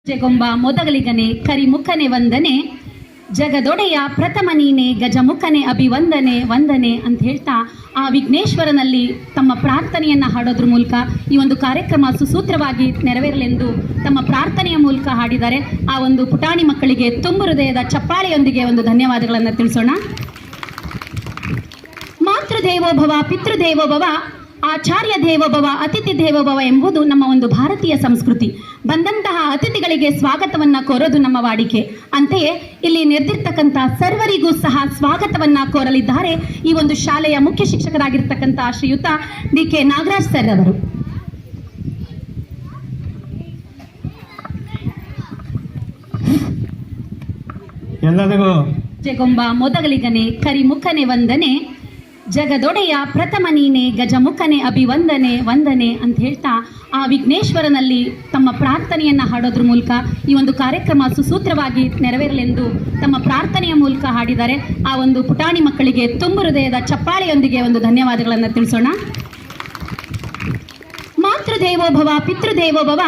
ಜಗೊಂಬ ಮೊದಲಿಗನೆ ಕರಿಮುಖನೆ ವಂದನೆ ಜಗದೊಡೆಯ ಪ್ರಥಮ ನೀನೆ ಗಜಮುಖನೆ ಅಭಿವಂದನೆ ವಂದನೆ ಅಂತ ಹೇಳ್ತಾ ಆ ವಿಘ್ನೇಶ್ವರನಲ್ಲಿ ತಮ್ಮ ಪ್ರಾರ್ಥನೆಯನ್ನು ಹಾಡೋದ್ರ ಮೂಲಕ ಈ ಒಂದು ಕಾರ್ಯಕ್ರಮ ಸುಸೂತ್ರವಾಗಿ ನೆರವೇರಲೆಂದು ತಮ್ಮ ಪ್ರಾರ್ಥನೆಯ ಮೂಲಕ ಹಾಡಿದ್ದಾರೆ. ಆ ಒಂದು ಪುಟಾಣಿ ಮಕ್ಕಳಿಗೆ ತುಂಬು ಹೃದಯದ ಚಪ್ಪಾಳೆಯೊಂದಿಗೆ ಒಂದು ಧನ್ಯವಾದಗಳನ್ನು ತಿಳಿಸೋಣ. ಮಾತೃದೇವೋಭವ, ಪಿತೃದೇವೋಭವ, ಆಚಾರ್ಯ ದೇವೋಭವ, ಅತಿಥಿ ದೇವೋಭವ ಎಂಬುದು ನಮ್ಮ ಒಂದು ಭಾರತೀಯ ಸಂಸ್ಕೃತಿ. ಬಂದಂತಹ ಅತಿಥಿಗಳಿಗೆ ಸ್ವಾಗತವನ್ನ ಕೋರೋದು ನಮ್ಮ ವಾಡಿಕೆ. ಅಂತೆಯೇ ಇಲ್ಲಿ ನೆರೆದಿರ್ತಕ್ಕಂಥ ಸರ್ವರಿಗೂ ಸಹ ಸ್ವಾಗತವನ್ನ ಕೋರಲಿದ್ದಾರೆ ಈ ಒಂದು ಶಾಲೆಯ ಮುಖ್ಯ ಶಿಕ್ಷಕರಾಗಿರ್ತಕ್ಕಂಥ ಶ್ರೀಯುತ ಡಿ.ಕೆ. ನಾಗರಾಜ್ ಸರ್ ಅವರು. ಎಲ್ಲರಿಗೂ ಜಗೊಂಬ ಮೊದಲಿಗನೆ ಕರಿಮುಖನೆ ವಂದನೆ ಜಗದೊಡೆಯ ಪ್ರಥಮ ನೀನೆ ಗಜಮುಖನೆ ಅಭಿವಂದನೆ ವಂದನೆ ಅಂತ ಹೇಳ್ತಾ ಆ ವಿಘ್ನೇಶ್ವರನಲ್ಲಿ ತಮ್ಮ ಪ್ರಾರ್ಥನೆಯನ್ನು ಹಾಡೋದ್ರ ಮೂಲಕ ಈ ಒಂದು ಕಾರ್ಯಕ್ರಮ ಸುಸೂತ್ರವಾಗಿ ನೆರವೇರಲೆಂದು ತಮ್ಮ ಪ್ರಾರ್ಥನೆಯ ಮೂಲಕ ಹಾಡಿದ್ದಾರೆ. ಆ ಒಂದು ಪುಟಾಣಿ ಮಕ್ಕಳಿಗೆ ತುಂಬು ಹೃದಯದ ಚಪ್ಪಾಳೆಯೊಂದಿಗೆ ಒಂದು ಧನ್ಯವಾದಗಳನ್ನು ತಿಳಿಸೋಣ. ಮಾತೃದೇವೋಭವ, ಪಿತೃದೇವೋಭವ,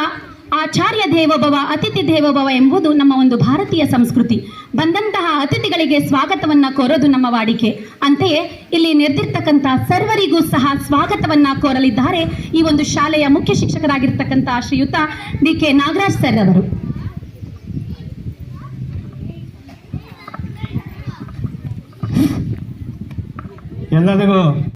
ಆಚಾರ್ಯ ದೇವೋಭವ, ಅತಿಥಿ ದೇವೋಭವ ಎಂಬುದು ನಮ್ಮ ಒಂದು ಭಾರತೀಯ ಸಂಸ್ಕೃತಿ. ಬಂದಂತಹ ಅತಿಥಿಗಳಿಗೆ ಸ್ವಾಗತವನ್ನ ಕೋರೋದು ನಮ್ಮ ವಾಡಿಕೆ. ಅಂತೆಯೇ ಇಲ್ಲಿ ನೆರೆದಿರ್ತಕ್ಕಂಥ ಸರ್ವರಿಗೂ ಸಹ ಸ್ವಾಗತವನ್ನ ಕೋರಲಿದ್ದಾರೆ ಈ ಒಂದು ಶಾಲೆಯ ಮುಖ್ಯ ಶಿಕ್ಷಕರಾಗಿರ್ತಕ್ಕಂಥ ಶ್ರೀಯುತ ಡಿ.ಕೆ. ನಾಗರಾಜ್ ಸರ್ ಅವರು. ಎಲ್ಲರಿಗೂ